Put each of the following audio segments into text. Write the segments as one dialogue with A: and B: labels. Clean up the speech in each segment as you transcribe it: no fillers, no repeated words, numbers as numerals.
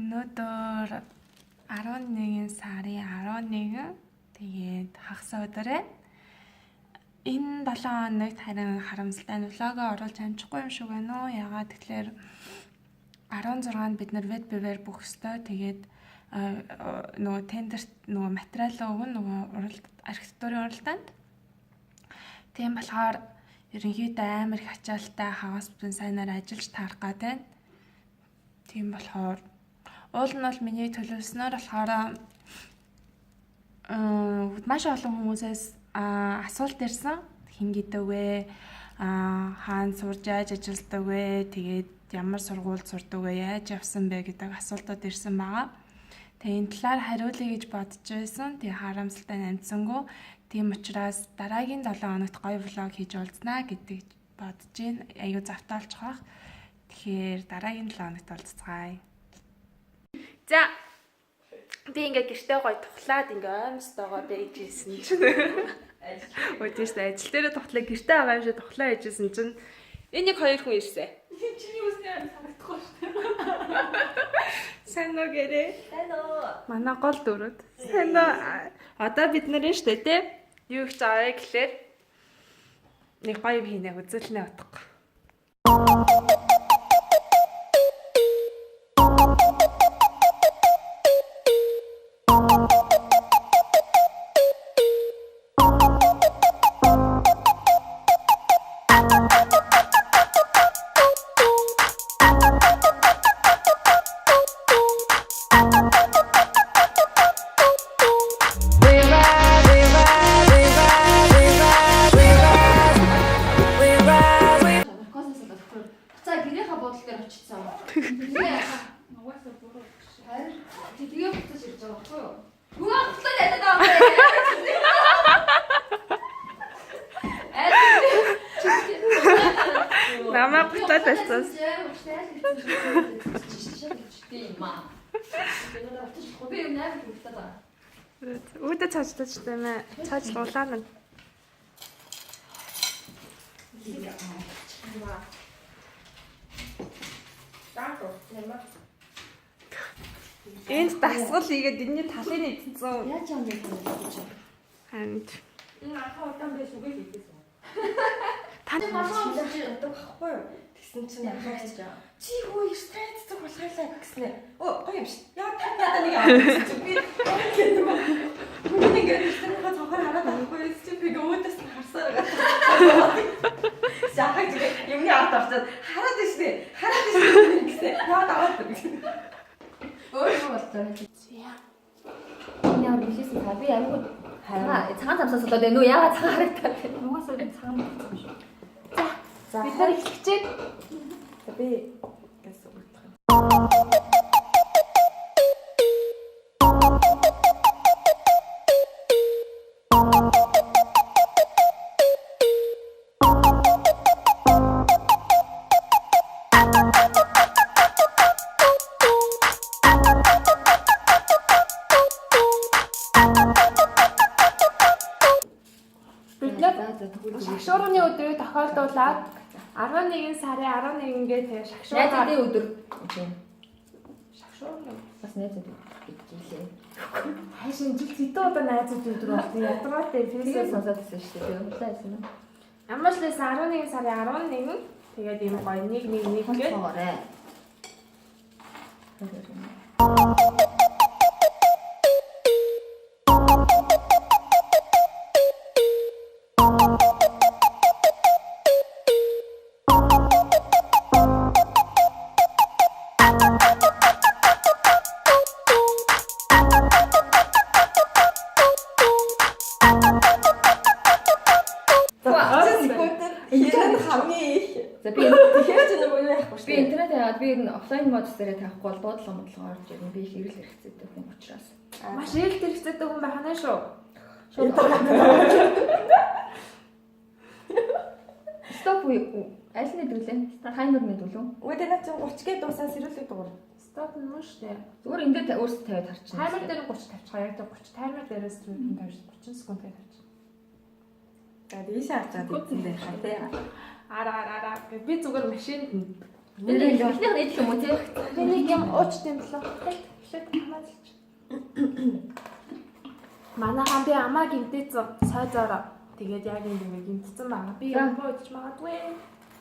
A: Өнөөдөр 11 сарын 11 тэгээд хагас өдөр байна. Энэ 7 хоногт харин харамсалтай влогоо оруулж амжихгүй юм шиг байна уу? Ягаад тэгэхээр 16-нд бид нар веб бивэр бүх өстой тэгээд нөгөө тендерт нөгөө материал өгнө нөгөө архитектурын уралдаанд. Тийм болохоор ерөнхийдөө амар их ачаалттай хагас бүтэн сайнаар ажиллаж таарах гээд байна. Тийм болохоор уул нь бол миний төлөвлөснөөр болохоор маш олон хүмүүсээс асуулт ирсэн. Хин гэдэг вэ? Хаана сурж яаж ажилладаг вэ? Тэгээд ямар сургуульд сурдаг вэ? Яаж явсан бэ гэдэг асуултууд ирсэн байгаа. Тэгээ энэ талаар хариулъя гэж бодож байсан. Тэгээ харамсалтай амжсангүй. Тийм учраас дараагийн 7 хоногт гоё влог хийж уулзнаа гэдэг бодож байна. Аюу завтаалж байгаа. Тэгэхээр дараагийн 7 хоногт уулзцгаая. За би ингээ гэртээ гоё тухлаад ингээ оймстойгоо бэйжсэн чинь. Өдөөсөө ажил дээр тухлаа гэртээ байгаа юм шиг тухлаа хийжсэн чинь энэ нэг хоёр хүн ирсэн. Чиний үсний санагдахгүй шүү. Сайн уу гэрээ? Сайн уу. Манай гол дөрөд. Сайн уу. Одоо бид нар шүү дээ тий. Юу их заавэ гэхлээр нэг гоё хийнэ үзэлнэ утга. Намаа буцаад байсан. Үүдэ цаажтай ч тийм ээ. Цаажлуулаа нь. Энд дасгал хийгээд энэний талын эзэнсэн. Яаж юм бэ гэж. Ханд. Энэ анхаа удаан байж үгүй хийдээс. Таны болгоомж өгдөг байхгүй юу? Тэгсэн чинь ахаач. Чи хөө стресс зүг болохлаа гэснээр. Гоё юм шиг. Яа та надад нэг авчих чи би. Миний ингээд стресс цохоор хараад байхгүй чи би өөдөөс нь харсаар байгаа. Яхаж юмны ард орчод хараад ишнэ. Хараад ишнэ гэсэн. Яа даваад гэсэн. Өөрөө болтой. Яа. Яа бишсэн та би аймаг цагаан цамсаас болоод байна уу? Яагаад цагаан харагдаад байна? Угаасаа цагаан болсон юм шүү. За бид нар эхлэхчээ. За би газ уух юм. Шагшуурны өдрийг тохиолдуулаад 11 сарын 11-гээ тэгээ шагшуур
B: найзын өдөр тийм.
A: Шагшуур
B: Бас найзын өдөр гэлээ.
A: хайшин жил хэдэн удаа найзууд өдөр болтой ядгаатай фэйсбүүк
B: сонсоод байсан шүү дээ. Удлаа байсан юм.
A: Ямар ч лээс 11 сарын 11 тэгээд ийм гоё 111 гээ
B: гоорой. Би интернет яваад би энэ офлайн мод дээр тавихгүй бол дуудлага модлого орж ирнэ. Би их эрэл хэрэгцээтэй хүн учраас.
A: Маш эрэл хэрэгцээтэй хүн байна шүү.
B: Шууд Стоп уу? Аль нь дүүлээ? Таймер мэдвэл үү?
A: Үүдээ наа чи 30 гээ дуусаа сэрүүлэг дуурай. Стоп нь мөн шүү дээ.
B: Зүгээр ингээд өөрсдөө тавиад харчихна.
A: Таймер дээр 30 тавьчихаа. Яг 30 таймер дээрээс 30 секунд тавьчих. За дээш харж байгаа юм дээ. Араа. Би зүгээр машинд
B: Эхнийх нь идэх юм уу тий?
A: Энийг юм ууч дэмлээ. Эхлээд хамаалж. Манайхан би амаа гимтээсэн сайзаараа. Тэгээд яг ингэ гимтсэн байгаа. Би юм ууч магадгүй.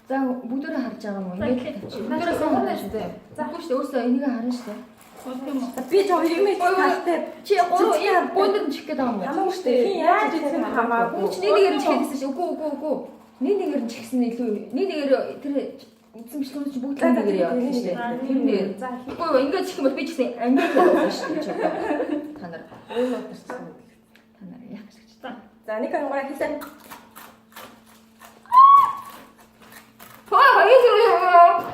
B: За бүгдөө харж байгаа юм уу? Ингээд
A: Бүгдөө
B: бүгдөө
A: сонирхолтой шүү дээ.
B: Үгүй шүү дээ. Өөрсдөө энийг харна шүү дээ.
A: Би жоо юм хэлтэй.
B: Чи гурав ийм гуйд чих гээд байгаа юм уу?
A: Хамаагүй шүү дээ. Хин яаж идэх юм хамаагүй.
B: Чи нэг нэгээр чихсэн шүү. Үгүй. Нэг нэгээр чихсэн илүү. Нэг нэгээр тэр үзсэн бичлэг чи бүгд нэг нэгээр явуулсан шүү дээ. Тэр нэгээр.
A: За
B: Үгүй ингээд чих юм бол би чихсэн англи хэлсэн шүү дээ. Та нар
A: өөр өдөрсөн.
B: та нар яах гэж та.
A: За нэг ангаараа хэлээ.
B: Хаяа.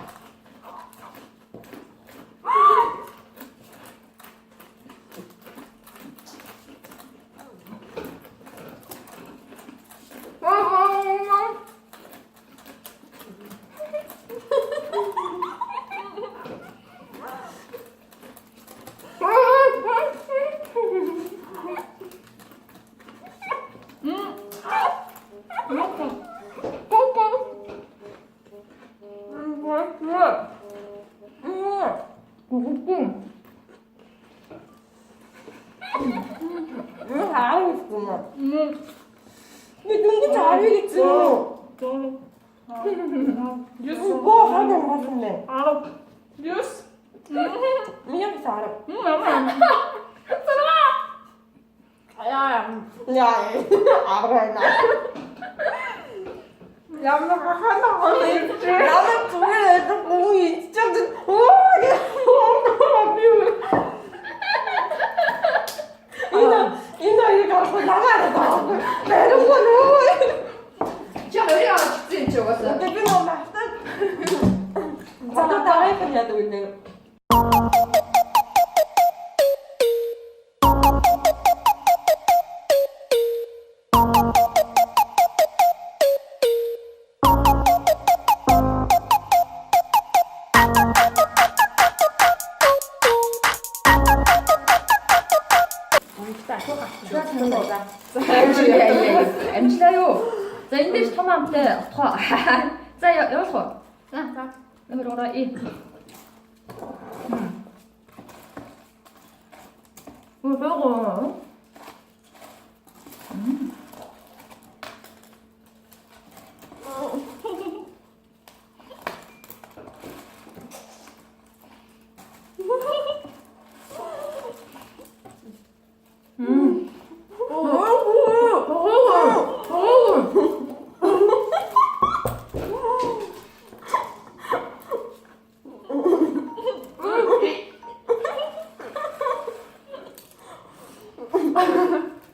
B: Амжилаа юу? За энэ дэш том амтай отгоо. За явуулах уу? За. Номер 3 Богоо.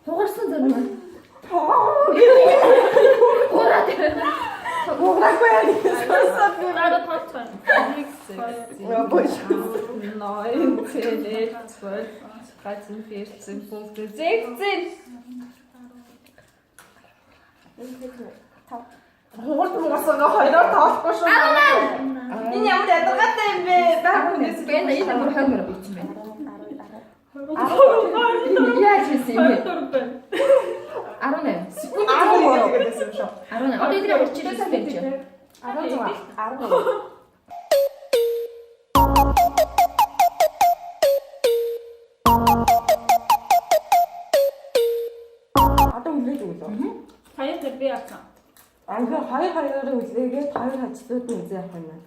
B: Хугарсан зэрэг.
A: Хугарахгүй яа гэсэн.
B: Надад тооцоо.
A: 9, 10, 11, 12, 13, 14, 15, 16. Хугарсан хоёроор тоохгүй шүү. Энэ ямар ядаргатай юм бэ? Баагүй
B: Би энэ бүр хоймор бичсэн байна. Яаж хийсэн юм бэ? 18.
A: секунд гэдэг юм шүү.
B: 18. Одоо эдрээ урьдчилсан байж.
A: 16. Одоо үлээж өгөө.
C: Хаяа тэр би яасан.
A: Анхаа хоёр үлээгээд хоёр хажлууд нь үзээ авах юм байна.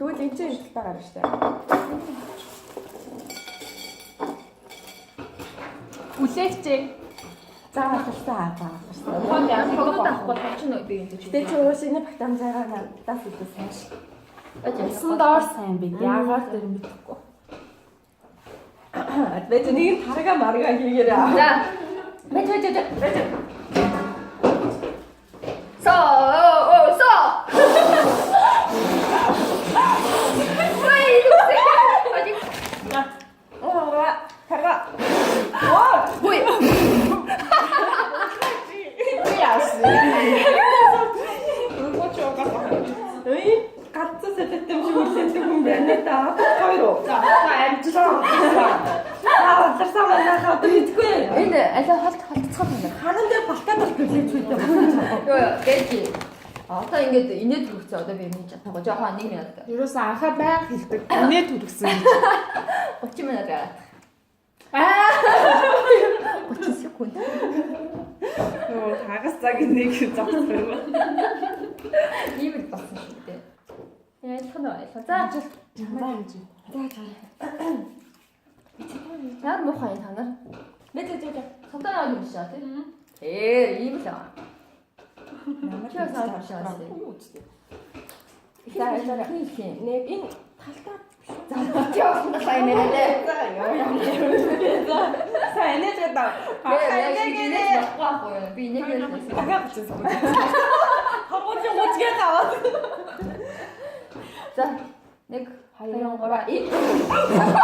A: Тэгвэл энэ чинь хэлтэй гарна шүү дээ. Үлээчээ. За баталсан аа.
B: Хонд хогнод авахгүй болчихно би энэ чинь.
A: Тэ чи уус энэ багтаамжаагаар надаас үлээсэн ш.
B: Ажсан
A: Доор сайн би яагаад тэр мэдэхгүй. Адвэж нэг тарга марга хийгээрээ.
B: За. Мэт. Со.
C: нахаа одоо мэдгүй.
B: Энд алаа холцох юм.
C: Ханан дээр балтаа бол билээ чүйдээ.
B: Йоо, гээч. Одоо ингээд инээд хүрчихээ одоо би мэдэж чадахгүй. Жохон 1 минут.
A: Юуроос анхаа байнга хэлдэг. Инээд хүргэсэн гэж.
B: 30 минут гараад. 30 секунд.
A: Йоо, хагас цагийн нэг зогсох юм.
B: Ийм л болсон шүү дээ. Яа, ялах. За,
A: Жамаа юм.
B: яар муухай та нар.
C: Нэ.
B: Содоо юм шиг тийм. Ийм л аа. Намайг саад шаас. За,
C: Нэг энэ талтаа.
B: за, яасан сайн нэрээ.
C: Сайн нэ гэдэг.
B: Би нэг юм.
C: Дахиад бичсэн. Хавууч мөчгээ таваад.
B: За, 1 2 3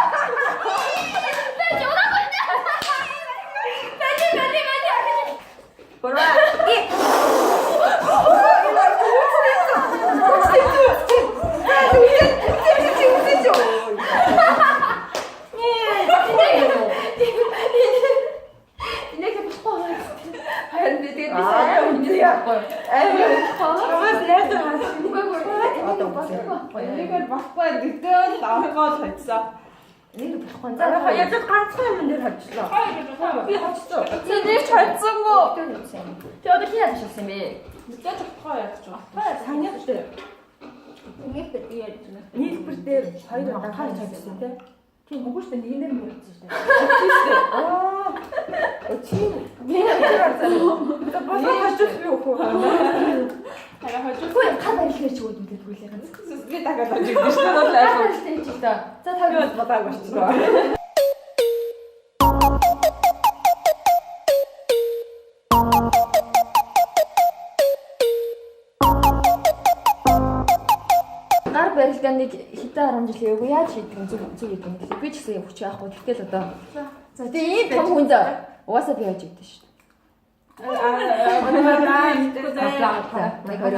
C: Энийг баггүй гэдэг л авахгоо хайцсан.
B: нэг болохгүй.
C: За яаж ганцхан юм дээр хавчлаа. Би хавчлаа.
A: Тэнийг хайцсангүй.
B: Тэ одоо хийяд шилсэн бэ?
C: Мэдээж авахгүй яаж ч байна. Санийх дээр.
B: Ингээд яа гэж байна.
C: Нийлбэр дээр хоёр авахаа хайцсан тий.
B: Тийм үгүй шүү дээ нэг нэр мөрөдсөн шүү дээ.
C: Чи би яагаад за босоо хажууд би өөхөө. Хараа хажууд.
B: Үгүй гад арилгаач өгөөд үдээд бүлээ ганц.
C: Би дахиад очиж биш үү бол айх.
B: Тэгж л да. За та
C: Би бодаагүй болчихлоо.
B: гар барилгааныг хэдэн 10 жил яваагүй яаж хийдэг юм зүг хийдэг юм гэхэл би ч гэсэн хүч яахгүй. Тэгтэл одоо
C: За
B: тийм том хүн зөө. Угаасаа би яаж хийдэг шүү.
C: аа
B: Нэг хоёр